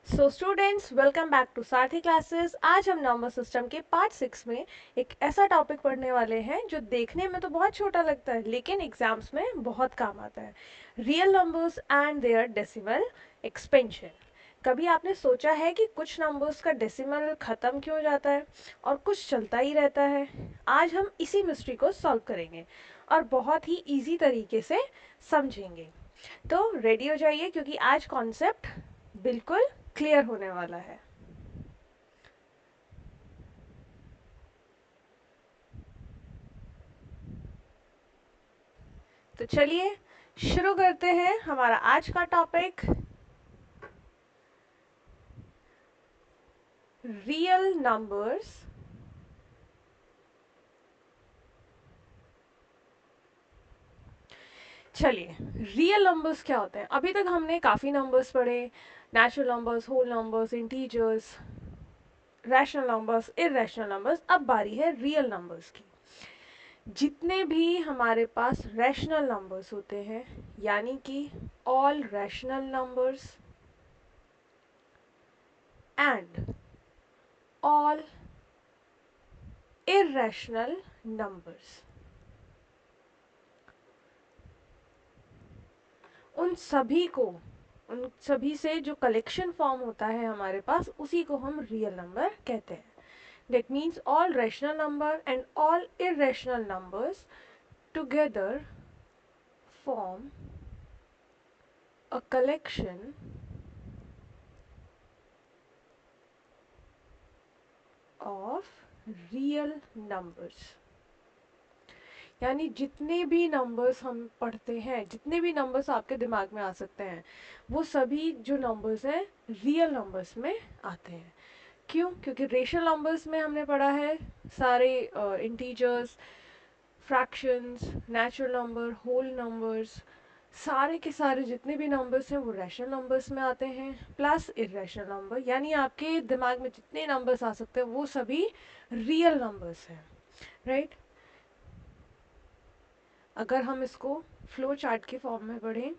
So students welcome back to Sarathi classes. आज हम number system के पार्ट 6 में एक ऐसा टॉपिक पढ़ने वाले हैं जो देखने में तो बहुत छोटा लगता है लेकिन एग्जाम्स में बहुत काम आता है। Real numbers and their decimal expansion. कभी आपने सोचा है कि कुछ नंबर्स का डेसिमल ख़त्म क्यों हो जाता है और कुछ चलता ही रहता है? आज हम इसी मिस्ट्री को सॉल्व करेंगे और बहुत ही इजी तरीके से समझेंगे। तो रेडी हो जाइए क्योंकि आज कॉन्सेप्ट बिल्कुल क्लियर होने वाला है। तो चलिए शुरू करते हैं हमारा आज का टॉपिक, रियल नंबर्स चलिए रियल नंबर्स क्या होते हैं? अभी तक हमने काफ़ी नंबर्स पढ़े, natural numbers, whole numbers, integers, rational numbers, irrational numbers. अब बारी है रियल नंबर्स की। जितने भी हमारे पास रैशनल नंबर्स होते हैं यानी कि all rational numbers and all irrational numbers, उन सभी से जो कलेक्शन फॉर्म होता है हमारे पास उसी को हम रियल नंबर कहते हैं। That means all rational number and all irrational numbers together form a collection of real numbers। यानी जितने भी नंबर्स हम पढ़ते हैं, जितने भी नंबर्स आपके दिमाग में आ सकते हैं, वो सभी जो नंबर्स हैं रियल नंबर्स में आते हैं। क्यों? क्योंकि रेशनल नंबर्स में हमने पढ़ा है सारे integers, fractions, natural number, whole numbers, सारे के सारे जितने भी नंबर्स हैं वो रैशनल नंबर्स में आते हैं, प्लस इरेशनल नंबर। यानी आपके दिमाग में जितने नंबर्स आ सकते हैं वो सभी रियल नंबर्स हैं, राइट? अगर हम इसको फ्लो चार्ट के फॉर्म में पढ़ें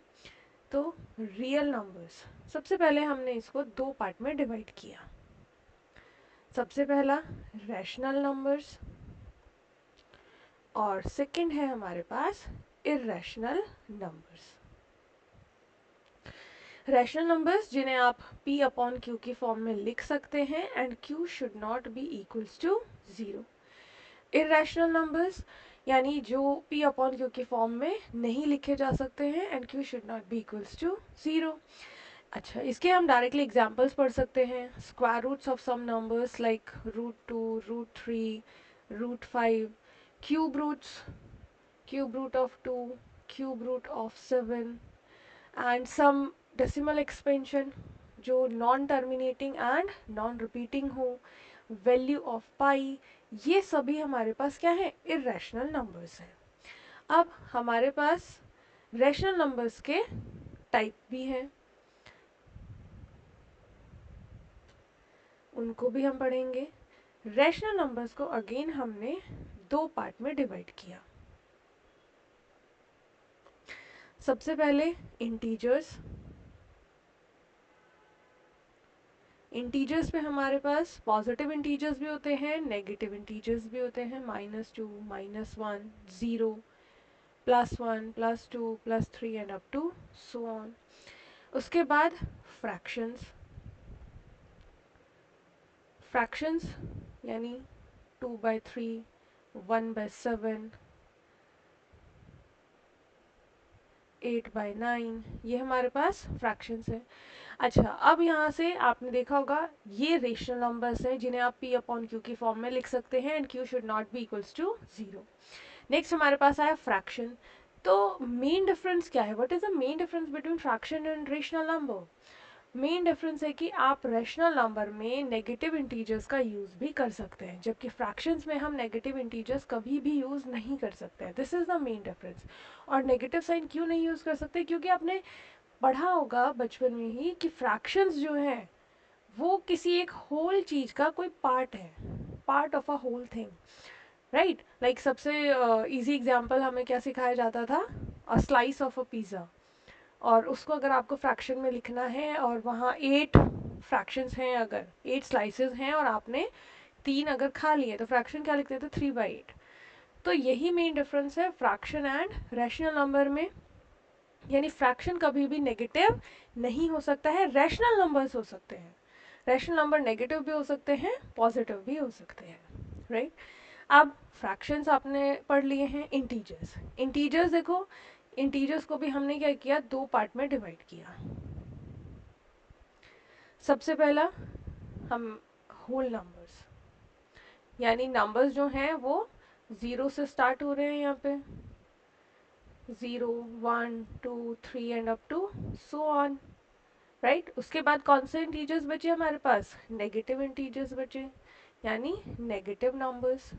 तो रियल नंबर्स, सबसे पहले हमने इसको दो पार्ट में डिवाइड किया। सबसे पहला रैशनल नंबर्स और सेकंड है हमारे पास इरेशनल नंबर्स। रैशनल नंबर्स जिन्हें आप p अपॉन q की फॉर्म में लिख सकते हैं and q should not be equals to 0। Irrational numbers यानी जो p अपॉन q की फॉर्म में नहीं लिखे जा सकते हैं and q should not be equals to 0। अच्छा, इसके हम डायरेक्टली एग्जांपल्स पढ़ सकते हैं। Square roots of some numbers like √2, √3, √5, cube root of 2, cube root of 7 and some decimal expansion जो non terminating and non repeating हो, वैल्यू ऑफ पाई, ये सभी हमारे पास क्या है? इरेशनल नंबर्स हैं। अब हमारे पास रैशनल नंबर्स के टाइप भी हैं, उनको भी हम पढ़ेंगे। रैशनल नंबर्स को अगेन हमने दो पार्ट में डिवाइड किया। सबसे पहले इंटीजर्स। इंटीजर्स में हमारे पास पॉजिटिव इंटीजर्स भी होते हैं, नेगेटिव इंटीजर्स भी होते हैं, -2, -1, 0, +1, +2, +3 and up to so on. उसके बाद फ्रैक्शंस। फ्रैक्शंस यानी 2/3, 1/7, 8/9, ये हमारे पास फ्रैक्शंस है। अच्छा, अब यहाँ से आपने देखा होगा ये रेशनल नंबर्स हैं जिन्हें आप p अपॉन q की फॉर्म में लिख सकते हैं and q should not be equals to 0। Next हमारे पास आया फ्रैक्शन। तो मेन डिफरेंस क्या है? What is the main difference between fraction and rational number? Main difference है कि आप रैशनल नंबर में नेगेटिव इंटीजर्स का यूज़ भी कर सकते हैं जबकि फ्रैक्शंस में हम नेगेटिव इंटीजर्स कभी भी यूज़ नहीं कर सकते हैं। This is the main difference. और नेगेटिव साइन क्यों नहीं यूज़ कर सकते? क्योंकि आपने पढ़ा होगा बचपन में ही कि फ्रैक्शंस जो हैं वो किसी एक होल चीज़ का कोई पार्ट है, part of a whole thing, right? Like सबसे इजी एग्जांपल हमें क्या सिखाया जाता था? A slice of a pizza. और उसको अगर आपको फ्रैक्शन में लिखना है और वहाँ 8 फ्रैक्शंस हैं, अगर 8 स्लाइसेस हैं और आपने 3 अगर खा लिए तो फ्रैक्शन क्या लिखते थे, 3/8। तो यही मेन डिफरेंस है फ्रैक्शन एंड रैशनल नंबर में। यानी फ्रैक्शन कभी भी नेगेटिव नहीं हो सकता है, रैशनल नंबर्स हो सकते हैं। रैशनल नंबर नेगेटिव भी हो सकते हैं, पॉजिटिव भी हो सकते हैं, राइट। अब फ्रैक्शंस आपने पढ़ लिए हैं। इंटीजर्स, इंटीजर्स देखो, इंटीजर्स को भी हमने क्या किया, 2 पार्ट में डिवाइड किया। सबसे पहला हम होल नंबर्स, यानी नंबर्स जो हैं वो 0 से स्टार्ट हो रहे हैं, यहाँ पे 0 1 2 3 and up to so on, right. उसके बाद कौन से इंटीजर्स बचे हमारे पास, नेगेटिव इंटीजर्स बचे, यानी negative numbers,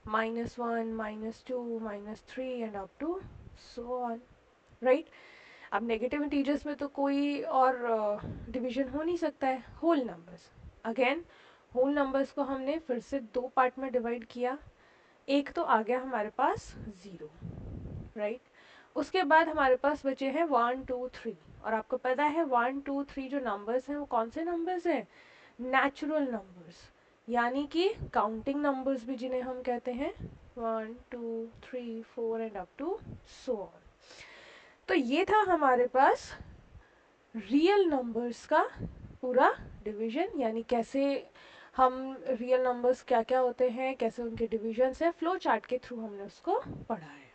-1 -2 -3 and up to so on, right. अब नेगेटिव इंटीजर्स में तो कोई और डिवीजन हो नहीं सकता है। Whole numbers, again whole numbers को हमने फिर से 2 पार्ट में डिवाइड किया। एक तो आ गया हमारे पास 0, राइट। उसके बाद हमारे पास बचे हैं 1 2 3, और आपको पता है 1 2 3 जो नंबर्स हैं वो कौन से नंबर्स हैं, नेचुरल नंबर्स, यानी कि काउंटिंग नंबर्स भी जिन्हें हम कहते हैं, 1 2 3 4 and up to so on. तो ये था हमारे पास रियल नंबर्स का पूरा डिवीजन, यानी कैसे हम रियल नंबर्स क्या क्या होते हैं, कैसे उनके डिविजन्स हैं, फ्लो चार्ट के थ्रू हमने उसको पढ़ा है,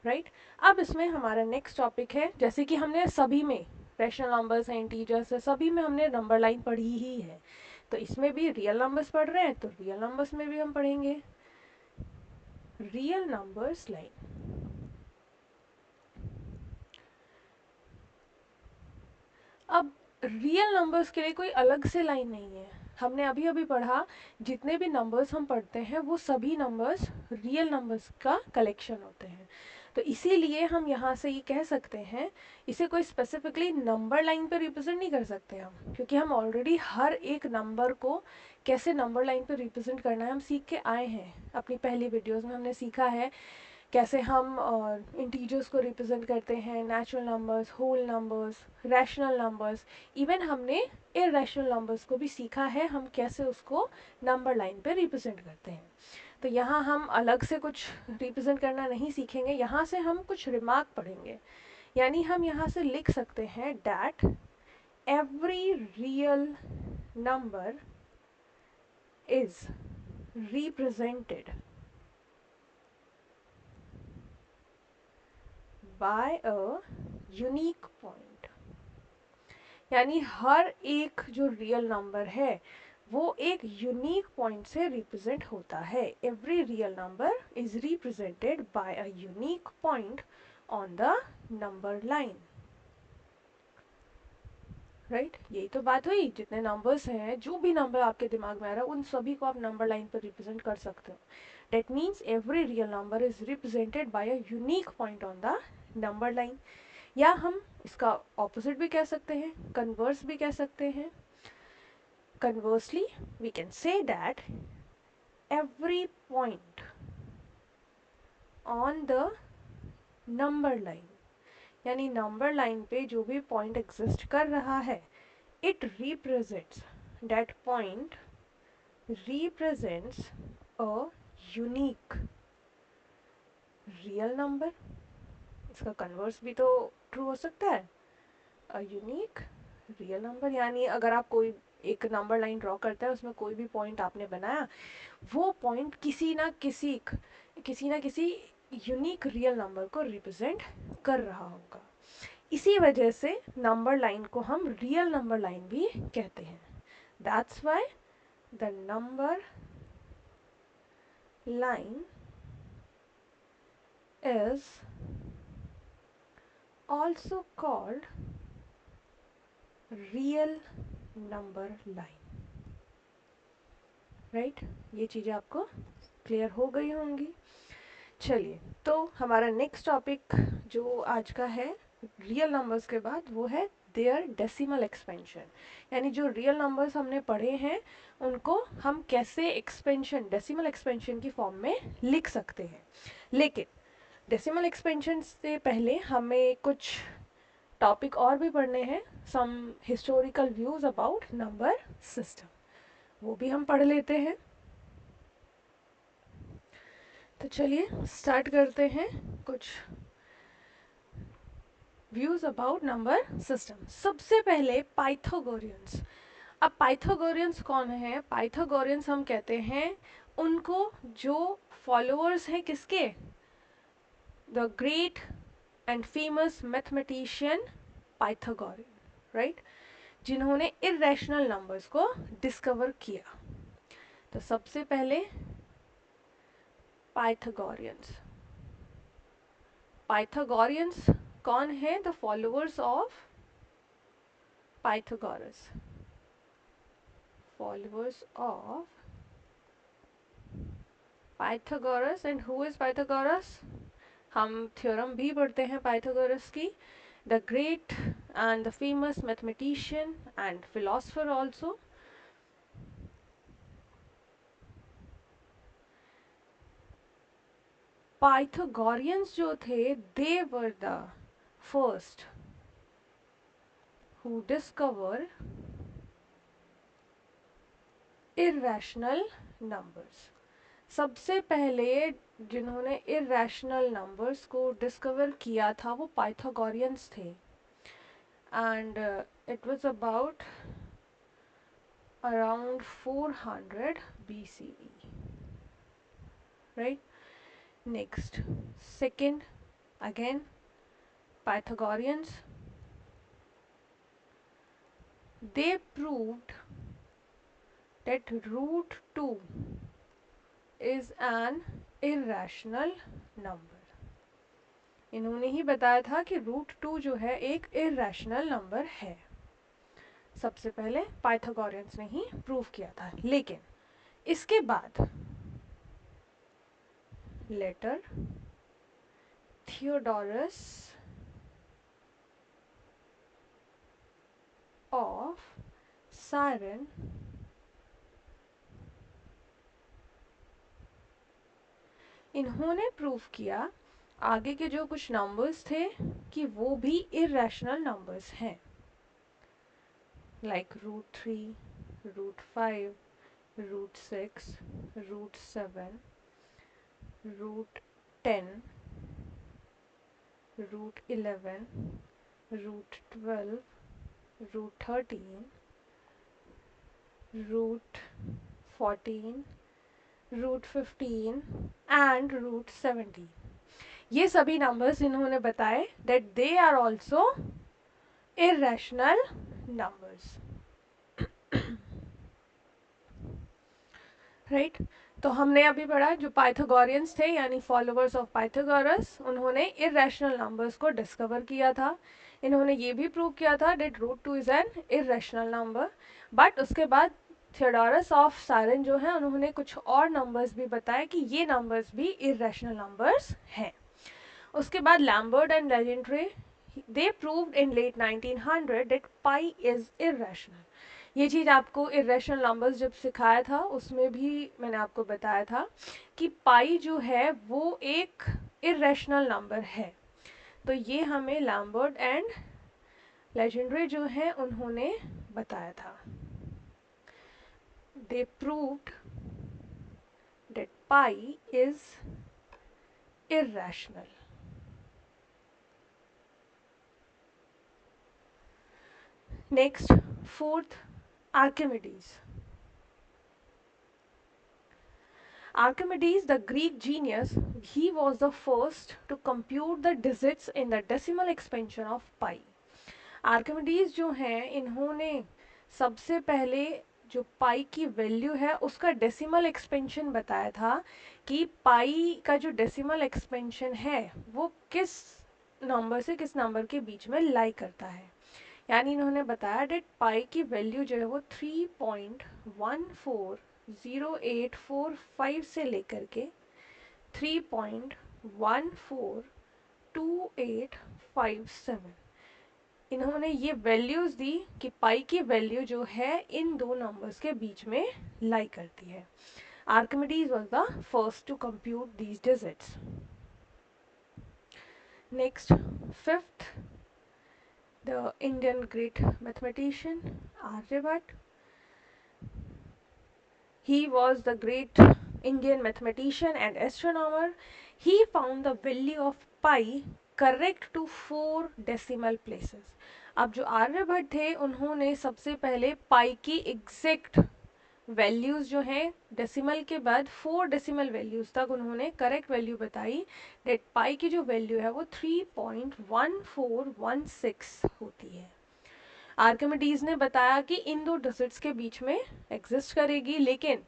राइट। अब इसमें हमारा नेक्स्ट टॉपिक है, जैसे कि हमने सभी में रैशनल नंबर्स हैं, इंटीजर्स है, सभी में हमने नंबर लाइन पढ़ी ही है, तो इसमें भी रियल नंबर्स पढ़ रहे हैं तो रियल नंबर्स में भी हम पढ़ेंगे रियल नंबर्स लाइन। अब रियल नंबर्स के लिए कोई अलग से लाइन नहीं है, हमने अभी अभी पढ़ा जितने भी नंबर्स हम पढ़ते हैं वो सभी नंबर्स रियल नंबर्स का कलेक्शन होते हैं। तो इसीलिए हम यहाँ से ये कह सकते हैं, इसे कोई स्पेसिफिकली नंबर लाइन पे रिप्रेजेंट नहीं कर सकते हम, क्योंकि हम ऑलरेडी हर एक नंबर को कैसे नंबर लाइन पे रिप्रेजेंट करना है हम सीख के आए हैं। अपनी पहली वीडियोस में हमने सीखा है कैसे हम इंटीजर्स को रिप्रेजेंट करते हैं, natural numbers, whole numbers, rational numbers, even हमने इरैशनल नंबर्स को भी सीखा है हम कैसे उसको नंबर लाइन पे रिप्रेजेंट करते हैं। तो यहाँ हम अलग से कुछ रिप्रेजेंट करना नहीं सीखेंगे, यहाँ से हम कुछ रिमार्क पढ़ेंगे, यानी हम यहाँ से लिख सकते हैं that every real number is represented by a unique point, यानी हर एक जो रियल नंबर है वो एक यूनिक पॉइंट से रिप्रेजेंट होता है। Every real number is represented by a unique point on the number line, right. यही तो बात हुई, जितने नंबर्स हैं, जो भी नंबर आपके दिमाग में आ रहा है उन सभी को आप नंबर लाइन पर रिप्रेजेंट कर सकते हो। That means every real number is represented by a unique point on the number line. या हम इसका ऑपोजिट भी कह सकते हैं, कन्वर्स भी कह सकते हैं। Conversely, we can say that every point on the number line, यानी नंबर लाइन पे जो भी पॉइंट एग्जिस्ट कर रहा है, it represents, that point represents a unique real number। इसका कन्वर्स भी तो ट्रू हो सकता है, a unique रियल नंबर, यानी अगर आप कोई एक नंबर लाइन ड्रॉ करते हैं, उसमें कोई भी पॉइंट आपने बनाया, वो पॉइंट किसी ना किसी यूनिक रियल नंबर को रिप्रेजेंट कर रहा होगा। इसी वजह से नंबर लाइन को हम रियल नंबर लाइन भी कहते हैं। That's why the number line is also called real number line, right. ये चीज़ें आपको क्लियर हो गई होंगी। चलिए, तो हमारा नेक्स्ट टॉपिक जो आज का है रियल नंबर्स के बाद, वो है देयर डेसिमल एक्सपेंशन, यानी जो रियल नंबर्स हमने पढ़े हैं उनको हम कैसे एक्सपेंशन, डेसिमल एक्सपेंशन की फॉर्म में लिख सकते हैं। लेकिन डेसिमल एक्सपेंशन से पहले हमें कुछ टॉपिक और भी पढ़ने हैं, some historical views about number system, वो भी हम पढ़ लेते हैं। तो चलिए स्टार्ट करते हैं कुछ व्यूज अबाउट नंबर सिस्टम। सबसे पहले पाइथागोरियंस। अब पाइथागोरियंस कौन है? पाइथागोरियंस हम कहते हैं उनको जो फॉलोअर्स हैं किसके? The great and famous mathematician Pythagorean, right, जिन्होंने इरेशनल नंबर्स को डिस्कवर किया। तो सबसे पहले पाइथागोरियंस। पाइथागोरियंस कौन है? The followers of Pythagoras. Followers of Pythagoras. And who is Pythagoras? हम थ्योरम भी पढ़ते हैं पाइथागोरस की। The great and the famous mathematician and philosopher also. Pythagoreans जो थे, they were the first who discover irrational numbers। सबसे पहले जिन्होंने irrational numbers को डिस्कवर किया था वो पाइथागोरियंस थे। And it was about around 400 BCE, right? Next, second, again Pythagoreans, they proved that root 2 is an irrational number। इन्होंने ही बताया था कि रूट 2 जो है एक इरेशनल नंबर है। सबसे पहले पाइथागोरियंस ने ही प्रूव किया था। लेकिन इसके बाद लेटर थियोडोरस ऑफ सायरन इन्होंने प्रूव किया आगे के जो कुछ नंबर्स थे कि वो भी इरेशनल नंबर्स हैं, like root 3, root 5, root 6, root 7, root 10, root 11, root 12, root 13, root 14, root 15 and root 17। ये सभी नंबर्स इन्होंने बताए that they are also irrational numbers, right. तो हमने अभी पढ़ा जो पाइथागोरियंस थे यानी फॉलोअर्स ऑफ पाइथागोरस, उन्होंने इरेशनल नंबर्स को डिस्कवर किया था। इन्होंने ये भी प्रूव किया था that root 2 is an irrational number. But उसके बाद थियोडोरस ऑफ सायरन जो है उन्होंने कुछ और नंबर्स भी बताए कि ये नंबर्स भी इरेशनल नंबर्स हैं। उसके बाद Lambert and Legendre, they proved in late 1900 that pi is irrational. ये चीज़ आपको इरेशनल नंबर्स जब सिखाया था उसमें भी मैंने आपको बताया था कि पाई जो है वो एक इरेशनल नंबर है। तो ये हमें लैम्बर्ट एंड लेजेंड्रे जो है उन्होंने बताया था। They proved that pi is irrational। Next, fourth, Archimedes। Archimedes, the Greek genius, he was the first to compute the digits in the decimal expansion of pi। Archimedes जो हैं इन्होंने सबसे पहले जो पाई की वैल्यू है उसका डेसिमल एक्सपेंशन बताया था कि पाई का जो डेसिमल एक्सपेंशन है वो किस नंबर से किस नंबर के बीच में लाई करता है। यानी इन्होंने बताया डेट पाई की वैल्यू जो है वो 3.140845 से लेकर के 3.142857 इन्होंने ये वैल्यूज दी कि पाई की वैल्यू जो है इन दो नंबर्स के बीच में लाई करती है। Archimedes was the first to compute these digits. Next, fifth, The Indian great mathematician Aryabhatta. He was the great Indian mathematician and astronomer. He found the value of pi correct to 4 decimal places. अब जो आर्यभट्ट थे उन्होंने सबसे पहले पाई की exact values जो हैं decimal के बाद 4 डेसिमल वैल्यूज़ तक उन्होंने करेक्ट वैल्यू बताई. डेट पाई की जो वैल्यू है वो 3.1416 होती है. आर्किमिडीज ने बताया कि इन दो डिजिट्स के बीच में एग्जिस्ट करेगी, लेकिन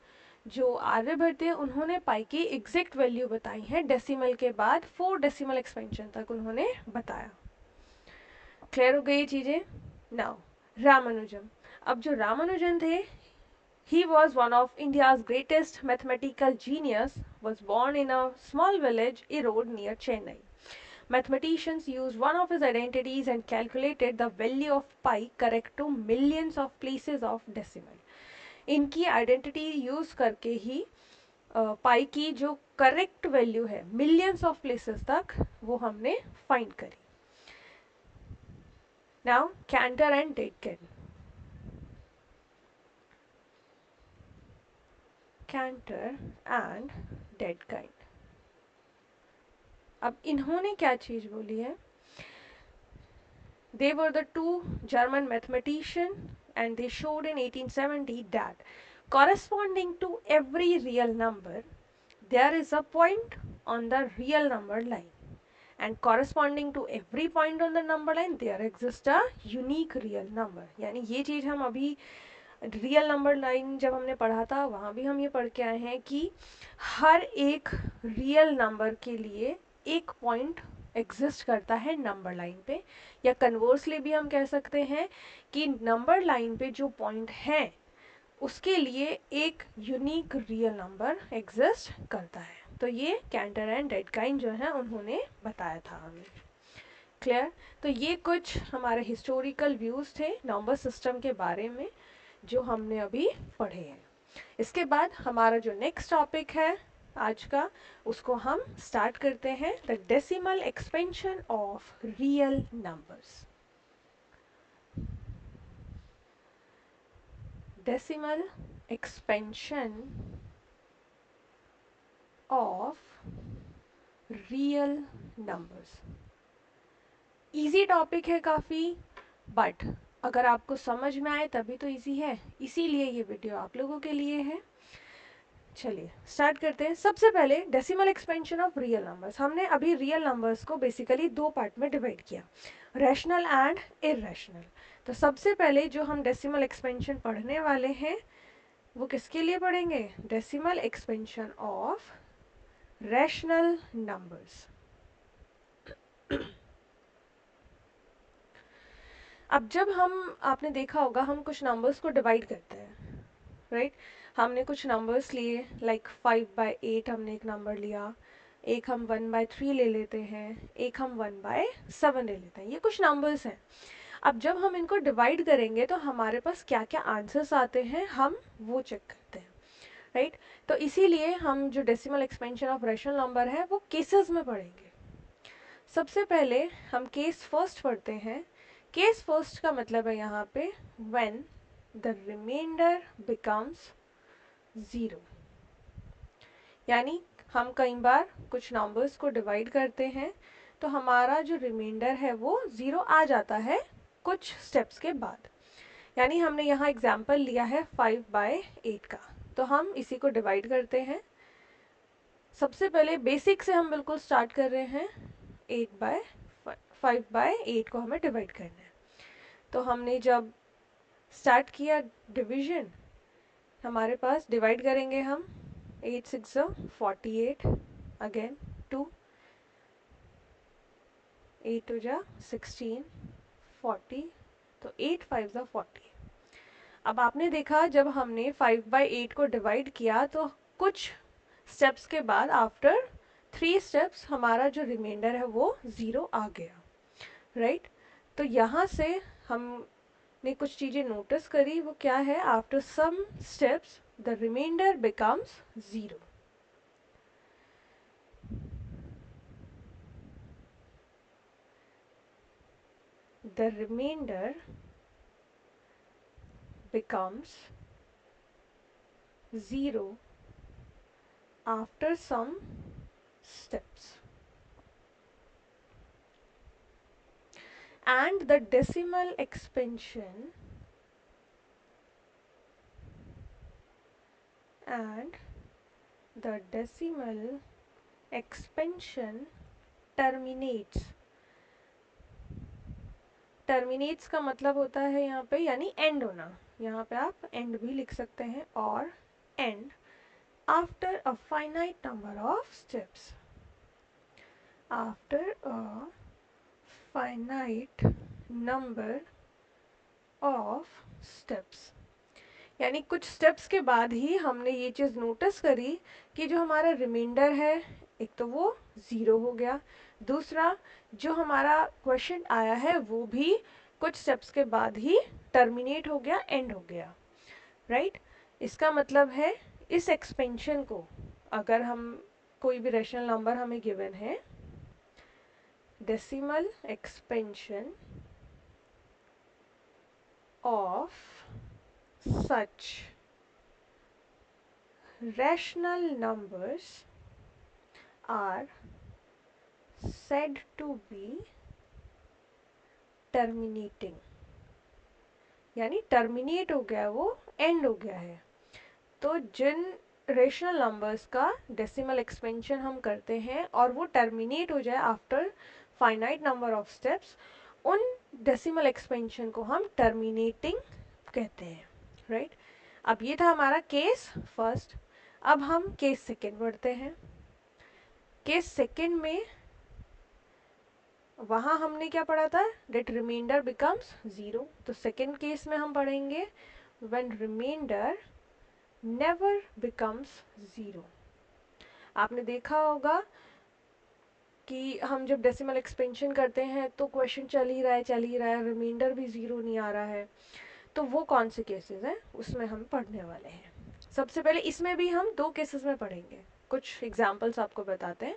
जो आर्यभट्ट थे उन्होंने पाई की एग्जैक्ट वैल्यू बताई है डेसिमल के बाद 4 डेसिमल एक्सपेंशन तक उन्होंने बताया. क्लियर हो गई चीज़ें. नाउ रामानुजन. अब जो रामानुजन थे, he was one of India's greatest mathematical genius, was born in a small village Erode near Chennai. Mathematicians used one of his identities and calculated the value of pi correct to millions of places of decimal. इनकी identity use करके ही pi की जो correct value है millions of places तक वो हमने find करी. Now Cantor and Dedekind. Cantor and Dedekind. अब इन्होंने क्या चीज बोली है. They were the two German mathematicians, and they showed in 1870 that corresponding to every real number there is a point on the real number line, and corresponding to every point on the number line there exists a unique real number. यानी ये चीज़ हम अभी real number line जब हमने पढ़ा था वहाँ भी हम ये पढ़ के आए हैं कि हर एक रियल नंबर के लिए एक पॉइंट एग्जिस्ट करता है नंबर लाइन पे, या कन्वर्सली भी हम कह सकते हैं कि नंबर लाइन पे जो पॉइंट है उसके लिए एक यूनिक रियल नंबर एग्जिस्ट करता है. तो ये कैंटर एंड डेटकिन जो है उन्होंने बताया था हमें. क्लियर. तो ये कुछ हमारे हिस्टोरिकल व्यूज़ थे नंबर सिस्टम के बारे में जो हमने अभी पढ़े हैं. इसके बाद हमारा जो नेक्स्ट टॉपिक है आज का उसको हम स्टार्ट करते हैं. The decimal expansion of real numbers. Decimal expansion of real numbers. Easy topic है काफ़ी, बट अगर आपको समझ में आए तभी तो इजी है, इसीलिए ये वीडियो आप लोगों के लिए है. चलिए स्टार्ट करते हैं. सबसे पहले decimal expansion of real numbers. हमने अभी रियल नंबर्स को बेसिकली 2 पार्ट में डिवाइड किया, रैशनल एंड इररेशनल. तो सबसे पहले जो हम डेसिमल एक्सपेंशन पढ़ने वाले हैं वो किसके लिए पढ़ेंगे. Decimal expansion of rational numbers. अब जब हम, आपने देखा होगा हम कुछ नंबर्स को डिवाइड करते हैं, राइट. हमने कुछ नंबर्स लिए लाइक 5/8 हमने एक नंबर लिया, एक हम 1/3 ले लेते हैं, एक हम 1/7 ले लेते हैं. ये कुछ नंबर्स हैं. अब जब हम इनको डिवाइड करेंगे तो हमारे पास क्या क्या आंसर्स आते हैं हम वो चेक करते हैं, राइट. तो इसीलिए हम जो decimal expansion of rational number है वो केसेस में पढ़ेंगे. सबसे पहले हम केस फर्स्ट पढ़ते हैं. केस फर्स्ट का मतलब है यहाँ पे व्हेन द रिमाइंडर बिकम्स 0. यानी हम कई बार कुछ नंबर्स को डिवाइड करते हैं तो हमारा जो रिमाइंडर है वो 0 आ जाता है कुछ स्टेप्स के बाद. यानी हमने यहाँ एग्जाम्पल लिया है 5/8 का, तो हम इसी को डिवाइड करते हैं. सबसे पहले बेसिक से हम बिल्कुल स्टार्ट कर रहे हैं. 5/8 को हमें डिवाइड करना है. तो हमने जब स्टार्ट किया डिवीजन, हमारे पास डिवाइड करेंगे हम 8 6 48, अगेन 2, 8 2 16, 40, तो 8 5 40. अब आपने देखा जब हमने 5/8 को डिवाइड किया तो कुछ स्टेप्स के बाद आफ्टर 3 स्टेप्स हमारा जो रिमाइंडर है वो 0 आ गया, राइट. तो यहाँ से हमने कुछ चीज़ें नोटिस करी. वो क्या है, after some steps the remainder becomes 0. the remainder becomes 0 after some steps. And the decimal expansion terminates. Terminates का मतलब होता है यहाँ पे यानी एंड होना, यहाँ पे आप एंड भी लिख सकते हैं, और and after a finite number of steps, after a finite number of steps. यानी कुछ स्टेप्स के बाद ही हमने ये चीज़ नोटिस करी कि जो हमारा रिमाइंडर है, एक तो वो ज़ीरो हो गया, दूसरा जो हमारा क्वेश्चन आया है वो भी कुछ स्टेप्स के बाद ही टर्मिनेट हो गया, एंड हो गया, राइट। इसका मतलब है इस एक्सपेंशन को, अगर हम कोई भी रेशनल नंबर हमें गिवन है, decimal expansion of such rational numbers are said to be terminating, यानी टर्मिनेट हो गया, वो एंड हो गया है। तो जिन रेशनल नंबर्स का डेसिमल एक्सपेंशन हम करते हैं और वो टर्मिनेट हो जाए after finite number of steps, उन डेसिमल एक्सपेंशन को हम टर्मिनेटिंग कहते हैं, राइट। अब ये था हमारा केस फर्स्ट। अब हम केस सेकेंड बढ़ते हैं। केस सेकेंड में वहाँ हमने क्या पढ़ा था, डेट रिमाइंडर बिकम्स ज़ीरो। तो सेकेंड केस में हम पढ़ेंगे when reminder never becomes zero. आपने देखा होगा कि हम जब डेसिमल एक्सपेंशन करते हैं तो क्वेश्चन चल ही रहा है, रिमाइंडर भी ज़ीरो नहीं आ रहा है। तो वो कौन से केसेस हैं, उसमें हम पढ़ने वाले हैं। सबसे पहले इसमें भी हम दो केसेस में पढ़ेंगे, कुछ एग्जाम्पल्स आपको बताते हैं।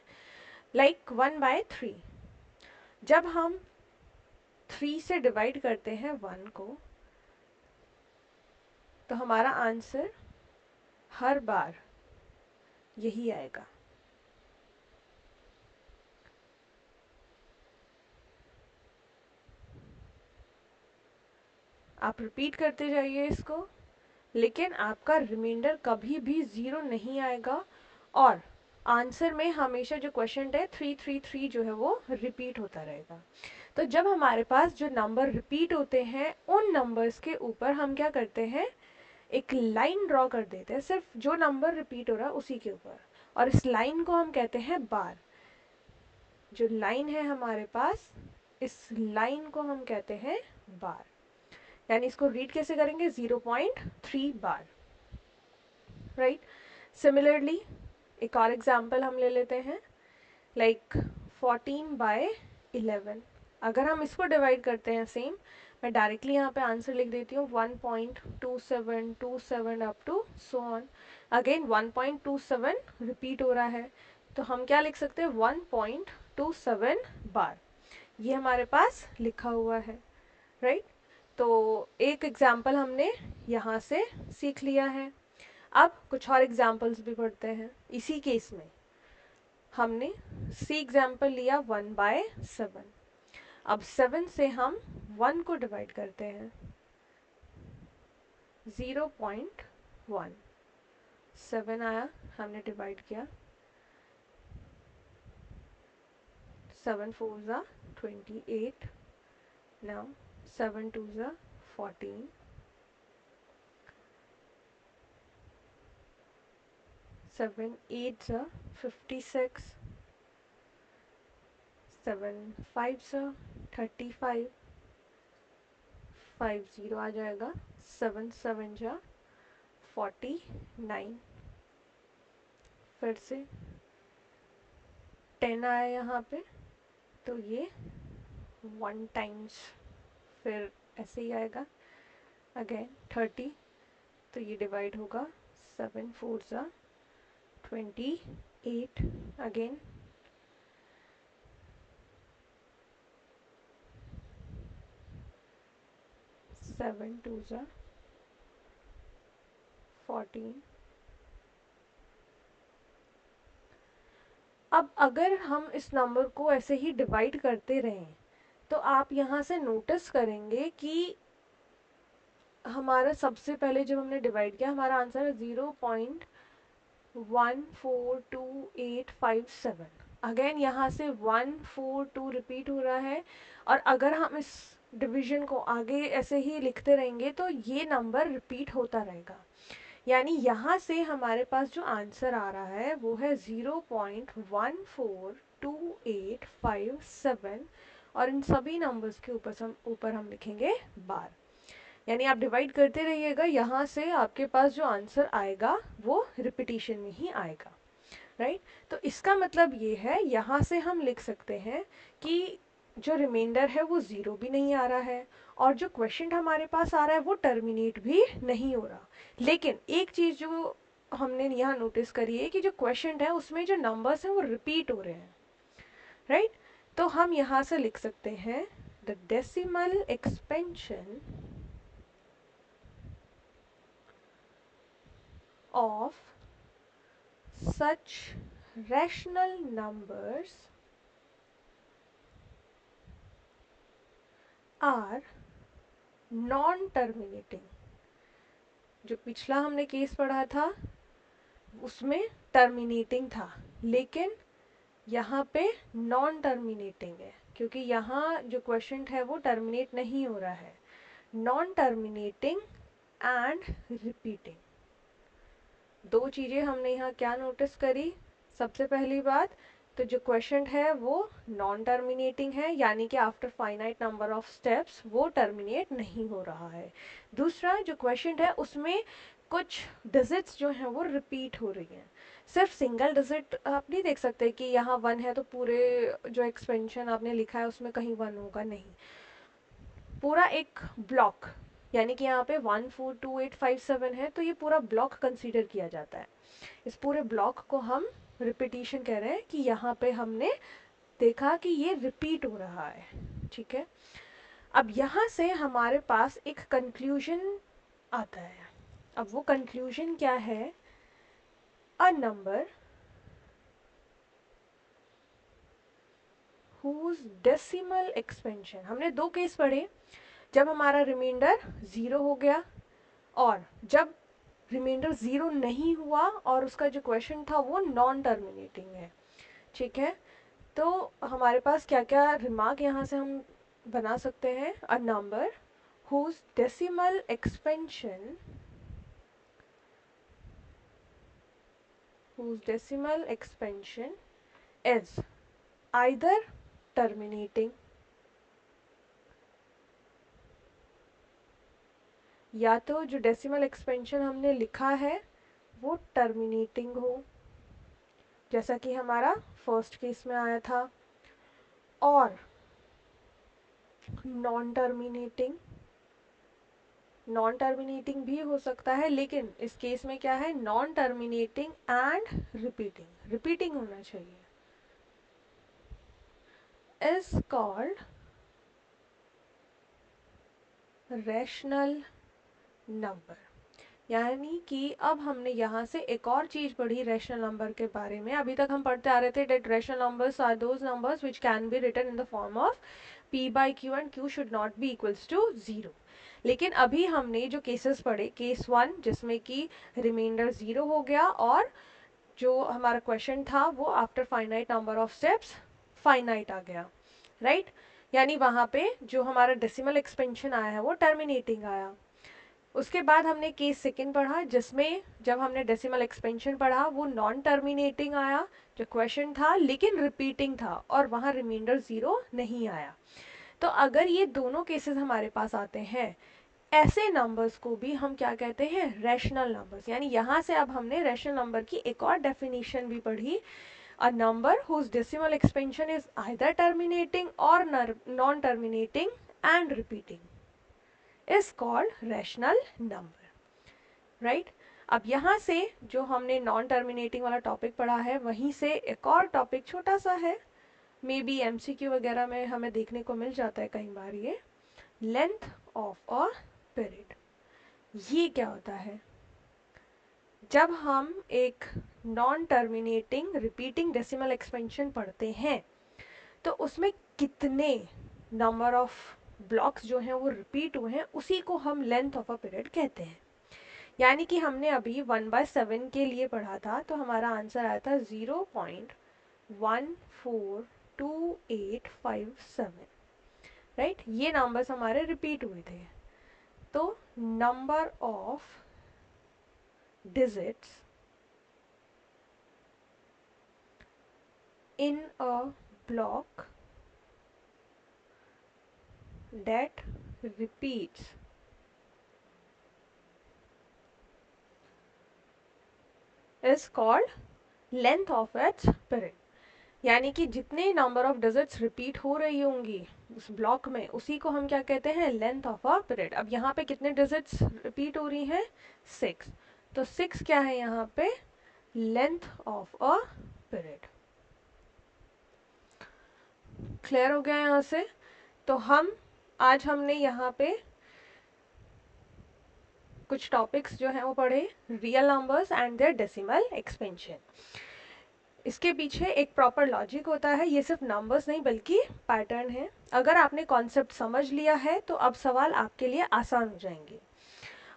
लाइक 1/3, जब हम 3 से डिवाइड करते हैं 1 को, तो हमारा आंसर हर बार यही आएगा। आप रिपीट करते जाइए इसको, लेकिन आपका रिमाइंडर कभी भी ज़ीरो नहीं आएगा, और आंसर में हमेशा जो क्वेश्चन है 333 जो है वो रिपीट होता रहेगा। तो जब हमारे पास जो नंबर रिपीट होते हैं, उन नंबर्स के ऊपर हम क्या करते हैं, एक लाइन ड्रॉ कर देते हैं, सिर्फ जो नंबर रिपीट हो रहा है उसी के ऊपर, और इस लाइन को हम कहते हैं बार। जो लाइन है हमारे पास, इस लाइन को हम कहते हैं बार। यानी इसको रीड कैसे करेंगे, 0.3 बार, राइट। सिमिलरली एक और एग्जांपल हम ले लेते हैं, लाइक 14/11। अगर हम इसको डिवाइड करते हैं सेम, मैं डायरेक्टली यहाँ पे आंसर लिख देती हूँ 1.2727 up to so on. Again 1.27 repeat हो रहा है, तो हम क्या लिख सकते हैं, 1.27 बार। ये हमारे पास लिखा हुआ है, राइट। तो एक एग्जाम्पल हमने यहाँ से सीख लिया है। अब कुछ और एग्जाम्पल्स भी पढ़ते हैं। इसी केस में हमने सी एग्जाम्पल लिया 1/7। अब 7 से हम 1 को डिवाइड करते हैं, 0.1। 7 आया, हमने डिवाइड किया, 7 4 ज़ा 28, नाउ 7 2 ज़ा 14, 7 8 ज़ा 56, 7 5 ज़ा 35, 5 0 आ जाएगा, 7 7 ज़ा 49, फिर से 10 आया यहाँ पे, तो ये 1 टाइम्स फिर ऐसे ही आएगा, अगेन 30, तो ये डिवाइड होगा, 7 4 ज़ा 28, अगेन 7 2 ज़ा 14। अब अगर हम इस नंबर को ऐसे ही डिवाइड करते रहें तो आप यहाँ से नोटिस करेंगे कि हमारा सबसे पहले जब हमने डिवाइड किया हमारा आंसर है 0.142857। अगेन यहाँ से 142 रिपीट हो रहा है, और अगर हम इस डिवीजन को आगे ऐसे ही लिखते रहेंगे तो ये नंबर रिपीट होता रहेगा। यानी यहाँ से हमारे पास जो आंसर आ रहा है वो है 0.142857, और इन सभी नंबर्स के ऊपर हम लिखेंगे बार। यानी आप डिवाइड करते रहिएगा, यहाँ से आपके पास जो आंसर आएगा वो रिपीटिशन में ही आएगा, राइट। तो इसका मतलब ये है यहाँ से हम लिख सकते हैं कि जो रिमाइंडर है वो ज़ीरो भी नहीं आ रहा है, और जो क्वेश्चन हमारे पास आ रहा है वो टर्मिनेट भी नहीं हो रहा। लेकिन एक चीज़ जो हमने यहाँ नोटिस करी है कि जो क्वेश्चन है उसमें जो नंबर्स हैं वो रिपीट हो रहे हैं, राइट। तो हम यहाँ से लिख सकते हैं the decimal expansion of such rational numbers are non-terminating। जो पिछला हमने केस पढ़ा था उसमें टर्मिनेटिंग था, लेकिन यहाँ पे नॉन टर्मिनेटिंग है, क्योंकि यहाँ जो क्वेश्चन है वो टर्मिनेट नहीं हो रहा है। नॉन टर्मिनेटिंग एंड रिपीटिंग, दो चीज़ें हमने यहाँ क्या नोटिस करी। सबसे पहली बात तो जो क्वेश्चन है वो नॉन टर्मिनेटिंग है, यानी कि after finite number of steps वो टर्मिनेट नहीं हो रहा है। दूसरा जो क्वेश्चन है उसमें कुछ डिजिट्स जो हैं वो रिपीट हो रही हैं। सिर्फ सिंगल डिजिट आप नहीं देख सकते कि यहाँ वन है तो पूरे जो एक्सपेंशन आपने लिखा है उसमें कहीं वन होगा, नहीं। पूरा एक ब्लॉक, यानी कि यहाँ पे 142857 है तो ये पूरा ब्लॉक कंसीडर किया जाता है। इस पूरे ब्लॉक को हम रिपीटिशन कह रहे हैं कि यहाँ पे हमने देखा कि ये रिपीट हो रहा है, ठीक है। अब यहाँ से हमारे पास एक कंक्लूजन आता है। अब वो कंक्लूजन क्या है? A number whose decimal expansion, हमने दो केस पढ़े, जब हमारा रिमाइंडर ज़ीरो हो गया और जब रिमाइंडर ज़ीरो नहीं हुआ और उसका जो क्वेश्चन था वो नॉन टर्मिनेटिंग है, ठीक है। तो हमारे पास क्या क्या रिमार्क यहाँ से हम बना सकते हैं? A number whose decimal expansion is either terminating, या तो जो डेसिमल एक्सपेंशन हमने लिखा है वो टर्मिनेटिंग हो, जैसा कि हमारा फर्स्ट केस में आया था, और नॉन टर्मिनेटिंग भी हो सकता है, लेकिन इस केस में क्या है? नॉन टर्मिनेटिंग एंड रिपीटिंग होना चाहिए। Is called rational number. यानी कि अब हमने यहाँ से एक और चीज़ पढ़ी रैशनल नंबर के बारे में। अभी तक हम पढ़ते आ रहे थे that rational numbers are those numbers which can be written in the form of p by q and q should not be equals to 0। लेकिन अभी हमने जो केसेस पढ़े, केस वन जिसमें कि रिमाइंडर 0 हो गया और जो हमारा क्वेश्चन था वो after finite number of steps finite आ गया, राइट। यानी वहाँ पे जो हमारा डेसिमल एक्सपेंशन आया है वो टर्मिनेटिंग आया। उसके बाद हमने केस सेकंड पढ़ा जिसमें जब हमने डेसिमल एक्सपेंशन पढ़ा वो नॉन टर्मिनेटिंग आया जो क्वेश्चन था, लेकिन रिपीटिंग था और वहाँ रिमाइंडर 0 नहीं आया। तो अगर ये दोनों केसेस हमारे पास आते हैं, ऐसे नंबर्स को भी हम क्या कहते हैं? Rational numbers. यानी यहाँ से अब हमने रैशनल नंबर की एक और डेफिनेशन भी पढ़ी। A number whose decimal expansion is either terminating और non terminating and repeating is called rational number, right? अब यहाँ से जो हमने नॉन टर्मिनेटिंग वाला टॉपिक पढ़ा है वहीं से एक और टॉपिक छोटा सा है, मे बी एमसीक्यू वगैरह में हमें देखने को मिल जाता है कई बार, ये लेंथ ऑफ अ पीरियड। ये क्या होता है? जब हम एक non terminating repeating decimal expansion पढ़ते हैं तो उसमें कितने नंबर ऑफ ब्लॉक्स जो हैं वो रिपीट हुए हैं, उसी को हम लेंथ ऑफ अ पीरियड कहते हैं। यानी कि हमने अभी 1/7 के लिए पढ़ा था, तो हमारा आंसर आया था 0.142857, राइट। ये नंबर्स हमारे रिपीट हुए थे। तो number of digits in a block that repeats is called length of its period। यानी कि जितने नंबर ऑफ डिजिट्स रिपीट हो रही होंगी उस ब्लॉक में, उसी को हम क्या कहते हैं? Length of a period. अब यहाँ पे कितने डिजिट्स रिपीट हो रही हैं? 6। तो 6 क्या है यहाँ पे? Length of a period. Clear हो गया यहाँ से? तो आज हमने यहाँ पे कुछ टॉपिक्स जो हैं वो पढ़े, real numbers and their decimal expansion. इसके पीछे एक प्रॉपर लॉजिक होता है, ये सिर्फ नंबर्स नहीं बल्कि पैटर्न है। अगर आपने कॉन्सेप्ट समझ लिया है तो अब सवाल आपके लिए आसान हो जाएंगे।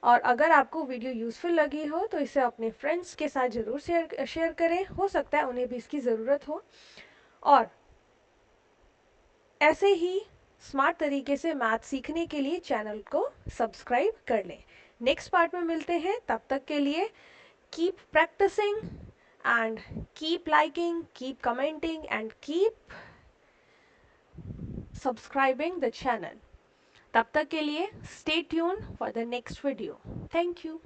और अगर आपको वीडियो यूज़फुल लगी हो तो इसे अपने फ्रेंड्स के साथ ज़रूर शेयर करें, हो सकता है उन्हें भी इसकी ज़रूरत हो। और ऐसे ही स्मार्ट तरीके से मैथ सीखने के लिए चैनल को सब्सक्राइब कर लें। नेक्स्ट पार्ट में मिलते हैं, तब तक के लिए keep practicing and keep liking, keep commenting and keep subscribing the channel. तब तक के लिए stay tuned for the next video. Thank you.